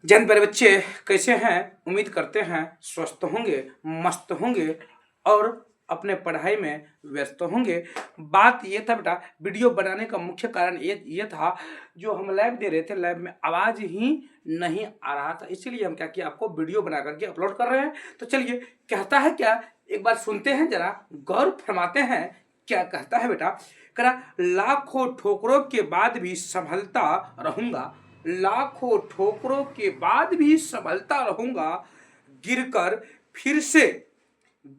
जैन प्यारे बच्चे, कैसे हैं? उम्मीद करते हैं स्वस्थ होंगे, मस्त होंगे और अपने पढ़ाई में व्यस्त होंगे। बात ये था बेटा, वीडियो बनाने का मुख्य कारण ये था, जो हम लैब दे रहे थे, लैब में आवाज़ ही नहीं आ रहा था, इसीलिए हम क्या किया, आपको वीडियो बना करके अपलोड कर रहे हैं। तो चलिए, कहता है क्या, एक बार सुनते हैं, जरा गौर फरमाते हैं। क्या कहता है बेटा? कह रहा, लाखों ठोकरों के बाद भी संभलता रहूंगा, लाखों ठोकरों के बाद भी संभलता रहूंगा, गिरकर फिर से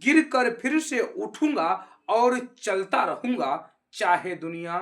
गिरकर फिर से उठूंगा और चलता रहूंगा, चाहे दुनिया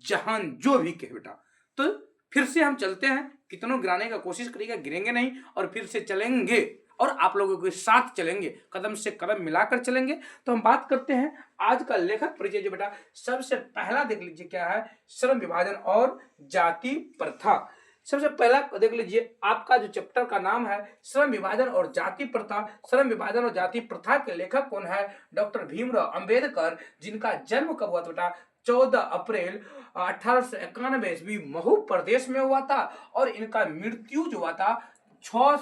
जहान जो भी कहे बेटा। तो फिर से हम चलते हैं, कितनों गिराने का कोशिश करिएगा, गिरेंगे नहीं, और फिर से चलेंगे और आप लोगों के साथ चलेंगे, कदम से कदम मिलाकर चलेंगे। तो हम बात करते हैं आज का लेखक परिचय। जो बेटा सबसे पहला देख लीजिए क्या है, श्रम विभाजन और जाति प्रथा। सबसे पहला देख लीजिए, आपका जो चैप्टर का नाम है श्रम विभाजन और जाति प्रथा। श्रम विभाजन और जाति प्रथा के लेखक कौन है? डॉक्टर भीमराव अंबेडकर, जिनका जन्म कब हुआ था बेटा? 14 अप्रैल 1891 ईस्वी महू प्रदेश में हुआ था, और इनका मृत्यु जो हुआ था 6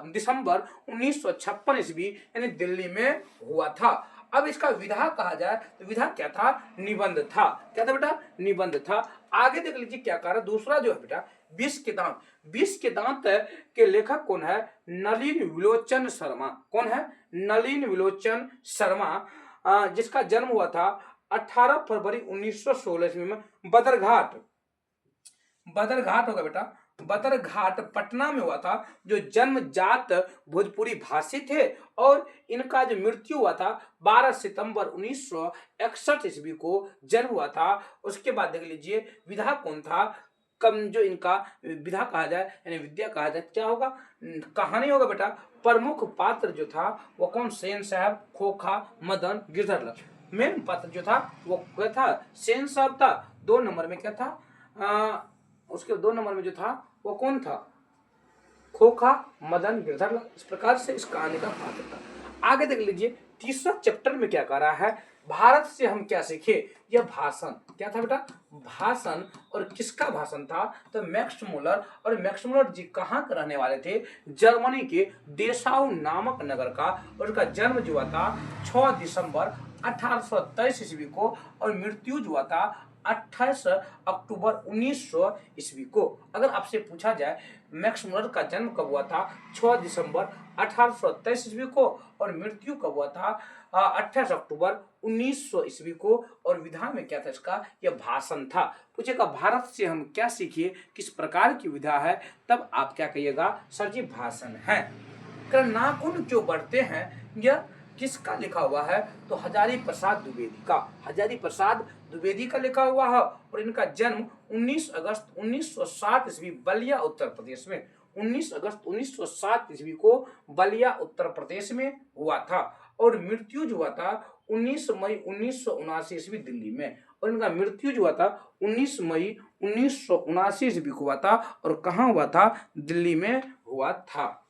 दिसंबर 1956 ईस्वी यानी दिल्ली में हुआ था। अब इसका विधा कहा जाए तो विधा क्या था? निबंध था। क्या था बेटा? निबंध था। आगे देख लीजिए क्या कह रहा है, दूसरा जो है बेटा, विष के दांत। विष के दांत के लेखक कौन है? नलिन विलोचन शर्मा। कौन है? नलिन विलोचन शर्मा, जिसका जन्म हुआ था 18 फरवरी 1916 ईस्वी में बदरघाट होगा बेटा, बदरघाट पटना में हुआ था। जो जन्मजात भोजपुरी भाषी थे, और इनका जो मृत्यु हुआ था 12 सितंबर 1961 ईस्वी को जन्म हुआ था। उसके बाद देख लीजिए विधा कौन था, कम जो इनका विधा कहा जाए यानी विद्या कहा जाए, क्या होगा? कहानी होगा बेटा। प्रमुख पात्र जो था वो कौन? सेन साहब, खोखा, मदन, गिरधर। मेन पात्र जो था वो क्या था? सेन साहब था। 2 नंबर में क्या था? उसके 2 नंबर में जो था वो कौन था? खोखा, मदन, गिरधर। इस प्रकार से इस कहानी का पात्र था। आगे देख लीजिए, तीसरा चैप्टर में क्या कह रहा है, भारत से हम क्या सीखे। यह भाषण क्या था बेटा? भाषण। और किसका भाषण था? तो मैक्स मुलर। और मैक्स मुलर जी कहाँ के रहने वाले थे? जर्मनी के डेसाउ नामक नगर का। और उसका जन्म जो हुआ था 6 दिसंबर 1823 ईस्वी को, और मृत्यु जो हुआ था 28 अक्टूबर 1900 ईस्वी को। अगर आपसे पूछा जाए मैक्स मुलर का जन्म कब हुआ था? 6 दिसंबर 1823 ईस्वी को, और मृत्यु कब हुआ था? 28 अक्टूबर 1900 ईस्वी को। और विधा में क्या था इसका? यह भाषण था। पूछेगा भारत से हम क्या सीखिए, किस प्रकार की विधा है, तब आप क्या कहिएगा? सर जी भाषण है। नाखून क्यों बढ़ते हैं, यह किसका लिखा हुआ है? तो हजारी प्रसाद द्विवेदी का। हजारी प्रसाद द्विवेदी का लिखा हुआ है, और इनका जन्म 19 अगस्त 1907 ईस्वी बलिया उत्तर प्रदेश में, 19 अगस्त 1907 ईस्वी को बलिया उत्तर प्रदेश में हुआ था। और मृत्यु जो हुआ था 19 मई 1979 ईस्वी दिल्ली में। और इनका मृत्यु जो हुआ था 19 मई 1979 ईस्वी को हुआ था। और कहाँ हुआ था? दिल्ली में हुआ था।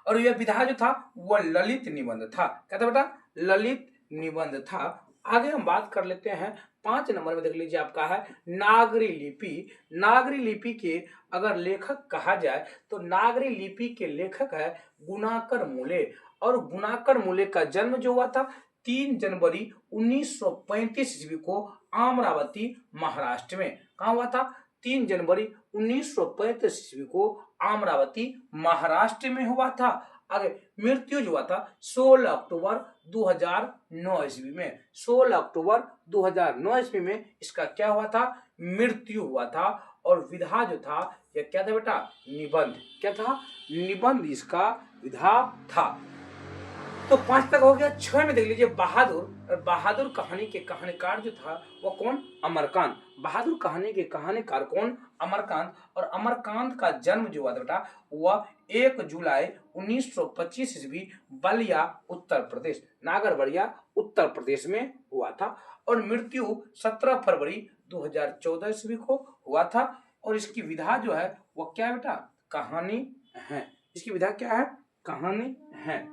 और यह विधा जो था वह ललित निबंध था। क्या था बेटा? ललित निबंध था। आगे हम बात कर लेते हैं 5 नंबर में, देख लीजिए आपका है नागरी लिपि। नागरी लिपि के अगर लेखक कहा जाए तो नागरी लिपि के लेखक है गुणाकर मूले। और गुणाकर मूले का जन्म जो हुआ था 3 जनवरी 1935 ईस्वी को अमरावती महाराष्ट्र में। कहाँ हुआ था? 3 जनवरी 1935 ईस्वी को अमरावती महाराष्ट्र में हुआ था। आगे मृत्यु जो हुआ था 16 अक्टूबर 2009 ईस्वी में। 16 अक्टूबर 2009 ईस्वी में इसका क्या हुआ था? मृत्यु हुआ था। और विधा जो था यह क्या था बेटा? निबंध। क्या था? निबंध इसका विधा था। तो 5 तक हो गया। 6 में देख लीजिए बहादुर। और बहादुर कहानी के कहानीकार जो था वो कौन? अमरकांत। बहादुर कहानी के कहानीकार कौन? अमरकांत। और अमरकांत का जन्म जो हुआ था बेटा वह 1 जुलाई 1925 ईस्वी बलिया उत्तर प्रदेश, नागरबलिया उत्तर प्रदेश में हुआ था। और मृत्यु 17 फरवरी 2014 ईस्वी को हुआ था। और इसकी विधा जो है वो क्या है बेटा? कहानी है। इसकी विधा क्या है? कहानी है।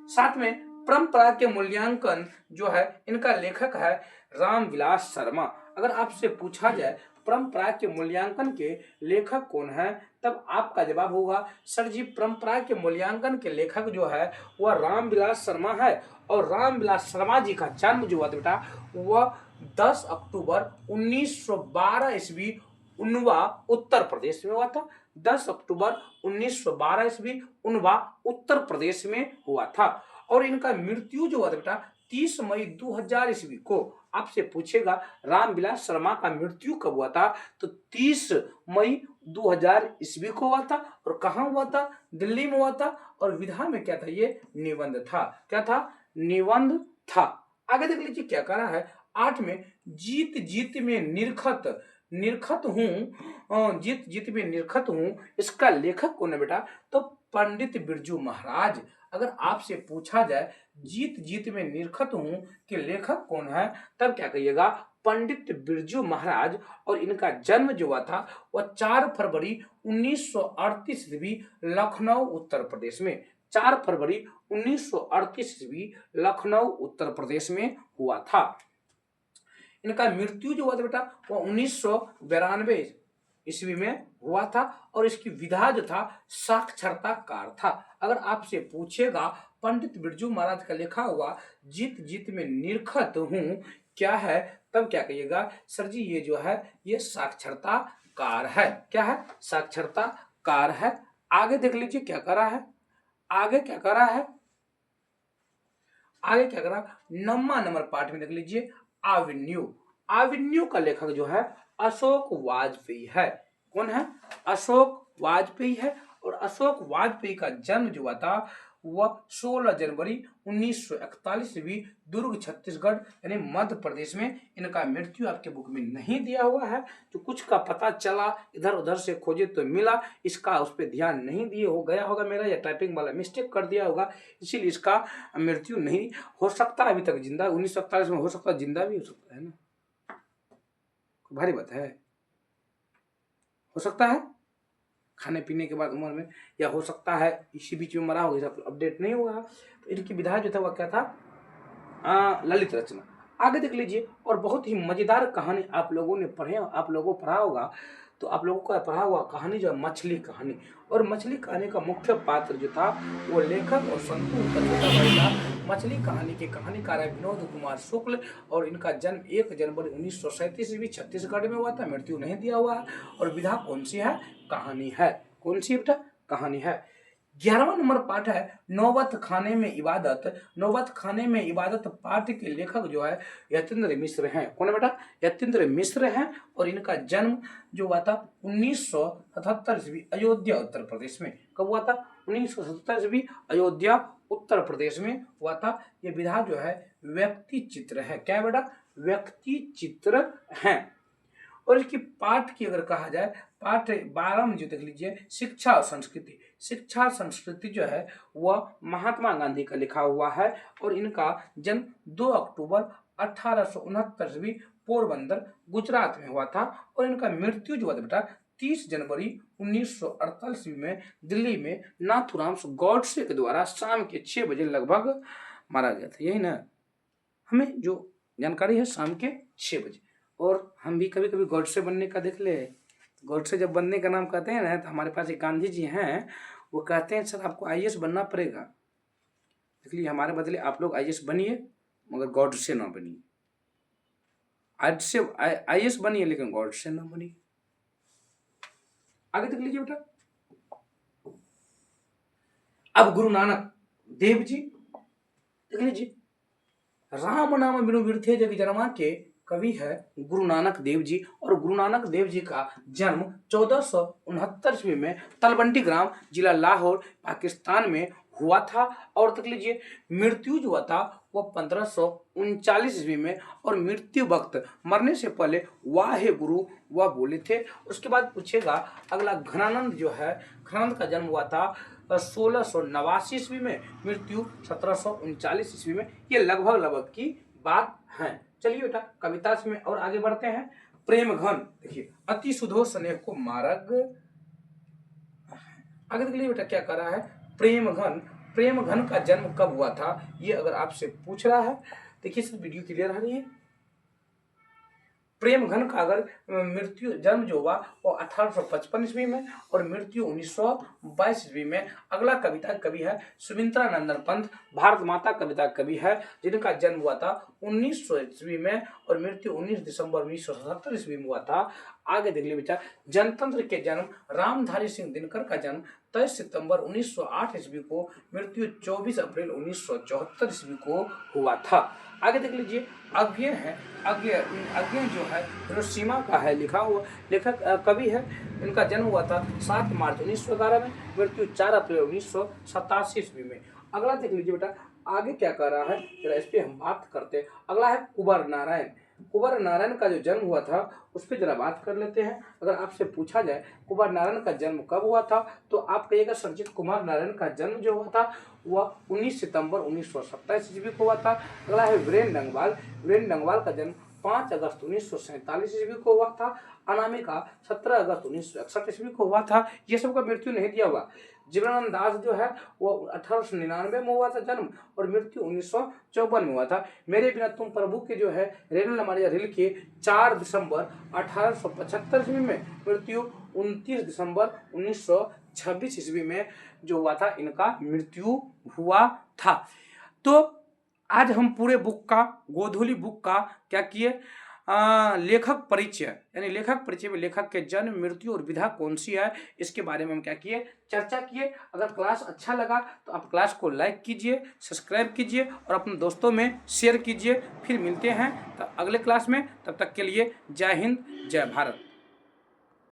साथ में परंपरा के मूल्यांकन जो है इनका लेखक है रामविलास शर्मा। अगर आपसे पूछा जाए परंपरा के मूल्यांकन के लेखक कौन है? तब आपका जवाब होगा सर जी परंपरा के मूल्यांकन के लेखक जो है वह रामविलास शर्मा है। और रामविलास शर्मा जी का जन्म जो हुआ था बेटा वह 10 अक्टूबर 1912 ईस्वी उन्वा उत्तर प्रदेश में हुआ था। 10 अक्टूबर 1912 ईस्वी उन्वा उत्तर प्रदेश में हुआ था। और इनका मृत्यु जो हुआ था बेटा 30 मई 2000 ईस्वी को। आपसे पूछेगा रामविलास शर्मा का मृत्यु कब हुआ था? तो 30 मई 2000 ईस्वी को हुआ था। और कहाँ हुआ था? दिल्ली में हुआ था। और विधा में क्या था? ये निबंध था। क्या था? निबंध था। आगे देख लीजिए क्या कह रहा है 8 में, जीत जीत में निरखत हूँ, जीत जीत में निरखत हूँ, इसका लेखक कौन है बेटा? तो पंडित बिरजू महाराज। अगर आपसे पूछा जाए जीत जीत में निरखत हूँ के लेखक कौन है, तब क्या कहिएगा? पंडित बिरजू महाराज। और इनका जन्म जो हुआ था वह 4 फरवरी 1938 ईस्वी लखनऊ उत्तर प्रदेश में। 4 फरवरी 1938 ईस्वी लखनऊ उत्तर प्रदेश में हुआ था। इनका मृत्यु जो हुआ था बेटा वो 1992 ईस्वी में हुआ था। और इसकी विधा जो था साक्षरताकार था। अगर आपसे पूछेगा पंडित बिरजू महाराज का लिखा हुआ जीत जीत में निरखत हूँ क्या है, तब क्या कहिएगा? सर जी ये जो है ये साक्षरताकार है। क्या है? साक्षरताकार है। आगे देख लीजिए क्या कर रहा है। आगे क्या कर रहा है? आगे क्या कर रहा? 9वां नंबर पाठ में देख लीजिए आविन्यू। आविन्यू का लेखक जो है अशोक वाजपेयी है। कौन है? अशोक वाजपेयी है। और अशोक वाजपेयी का जन्म जो हुआ था वह 16 जनवरी 1941 ईस्वी दुर्ग छत्तीसगढ़ यानी मध्य प्रदेश में। इनका मृत्यु आपके बुक में नहीं दिया हुआ है। तो कुछ का पता चला इधर उधर से खोजे तो मिला, इसका उस पर ध्यान नहीं दिए हो गया होगा मेरा, या टाइपिंग वाला मिस्टेक कर दिया होगा, इसीलिए इसका मृत्यु नहीं हो सकता। अभी तक जिंदा 1947 में, हो सकता जिंदा भी हो सकता है ना, भारी बात है। हो सकता है खाने पीने के बाद उम्र में, या हो सकता है इसी बीच में मरा होगा, अपडेट नहीं हुआ। तो इनकी विधा जो था वह क्या था? ललित रचना। आगे देख लीजिए। और बहुत ही मजेदार कहानी आप लोगों ने पढ़ा होगा। तो आप लोगों को पढ़ा हुआ कहानी जो है मछली कहानी। और मछली कहानी का मुख्य पात्र जो था वो लेखक और संतू का छोटा भाई था। मछली कहानी के कहानीकार है विनोद कुमार शुक्ल। और इनका जन्म 1 जनवरी 1937 ईस्वी छत्तीसगढ़ में हुआ था। मृत्यु नहीं दिया हुआ है। और विधा कौन सी है? कहानी है। कौन सी बेटा? कहानी है। 11वां नंबर पाठ है नौबत खाने में इबादत। नौबत खाने में इबादत पाठ के लेखक जो है यतीन्द्र मिश्र हैं। कौन है बेटा? यतीन्द्र मिश्र हैं। और इनका जन्म जो हुआ था 1977 ईस्वी अयोध्या उत्तर प्रदेश में। कब हुआ था? 1977 ईस्वी अयोध्या उत्तर प्रदेश में हुआ था। ये विधा जो है व्यक्ति चित्र है। क्या बेटा? व्यक्ति चित्र है। और इसकी पाठ की अगर कहा जाए, पाठ 12 में जो देख लीजिए शिक्षा और संस्कृति। शिक्षा और संस्कृति जो है वह महात्मा गांधी का लिखा हुआ है। और इनका जन्म 2 अक्टूबर 1869 ईस्वी पोरबंदर गुजरात में हुआ था। और इनका मृत्यु जो हुआ था बेटा 30 जनवरी 1948 ईस्वी में दिल्ली में नाथूराम गॉडसे के द्वारा शाम के 6 बजे लगभग मारा गया था। यही ना हमें जो जानकारी है, शाम के 6 बजे। और हम भी कभी कभी गॉडसे बनने का देख ले। गॉडसे जब बनने का नाम कहते हैं ना, तो हमारे पास एक गांधी जी हैं, वो कहते हैं सर आपको आईएएस बनना पड़ेगा, इसलिए हमारे बदले आप लोग आईएएस बनिए मगर गॉडसे ना बनिए। आईएएस बनिए लेकिन गॉडसे ना बनिए। आगे देख लीजिए बेटा। अब गुरु नानक देव जी देख लीजिए। राम नाम बिनु बिरथे जग जनमा के कवि है गुरु नानक देव जी। और गुरु नानक देव जी का जन्म 1469 ईस्वी में तलवंडी ग्राम जिला लाहौर पाकिस्तान में हुआ था। और देख लीजिए मृत्यु जो हुआ था वह 1539 ईस्वी में। और मृत्यु वक्त मरने से पहले वाहे गुरु वह बोले थे। उसके बाद पूछेगा अगला घनानंद जो है, घनानंद का जन्म हुआ था 1689 ईस्वी में, मृत्यु 1739 ईस्वी में। ये लगभग की बात है। चलिए बेटा कविता में और आगे बढ़ते हैं। प्रेम घन देखिए अति सुधो स्नेह को मार्ग। आगे देख लीजिए बेटा क्या कर रहा है प्रेम घन। प्रेम घन का जन्म कब हुआ था ये अगर आपसे पूछ रहा है, देखिए सर वीडियो क्लियर आ रही है। प्रेमघन का अगर मृत्यु जन्म जो हुआ वो 1855 ईस्वी में और मृत्यु 1922 ईस्वी में। अगला कविता कवि है सुमित्रा नंदन पंत, भारत माता कविता कवि है, जिनका जन्म हुआ था 1900 ईस्वी में और मृत्यु 19 दिसंबर 1977 ईस्वी में हुआ था। आगे देख लीजिए विचार, जनतंत्र के जन्म रामधारी सिंह दिनकर का जन्म 23 सितंबर 1908 ईस्वी को, मृत्यु 24 अप्रैल 1974 ईस्वी को हुआ था। आगे देख लीजिए, अज्ञेय है, अज्ञेय जो है हिरोशिमा का है लिखा हुआ लेखक कवि है। इनका जन्म हुआ था 7 मार्च 1911 में, मृत्यु 4 अप्रैल 1987 ईस्वी में। अगला देख लीजिए बेटा, आगे क्या कर रहा है जरा इस पे हम बात करते हैं। अगला है कुंवर नारायण। कुंवर नारायण का जो जन्म हुआ था उस पर जरा बात कर लेते हैं। अगर आपसे पूछा जाए कुंवर नारायण का जन्म कब हुआ था तो आप कहिएगा संजीत कुमार नारायण का जन्म जो हुआ था वह 19 सितंबर 1927 ईस्वी को हुआ था। अगला है वीरेंद्र डंगवाल। वीरेंद्र डंगवाल का जन्म 5 अगस्त 1947 ईस्वी को हुआ था। अनामिका 17 अगस्त 1961 ईस्वी को हुआ था। ये सबका मृत्यु नहीं दिया हुआ। जीवनानंद दास जो है वो 1899 में हुआ था जन्म और मृत्यु 1954 में हुआ था। मेरे बिना तुम प्रभु के जो है रेल लमारिया रेल के 4 दिसंबर 1875 ईस्वी में, मृत्यु 29 दिसंबर 1926 ईस्वी में जो हुआ था, इनका मृत्यु हुआ था। तो आज हम पूरे बुक का, गोधूली बुक का क्या किए, लेखक परिचय, यानी लेखक परिचय में लेखक के जन्म, मृत्यु और विधा कौन सी है, इसके बारे में हम क्या किए, चर्चा किए। अगर क्लास अच्छा लगा तो आप क्लास को लाइक कीजिए, सब्सक्राइब कीजिए और अपने दोस्तों में शेयर कीजिए। फिर मिलते हैं तो अगले क्लास में, तब तक के लिए जय हिंद, जय भारत।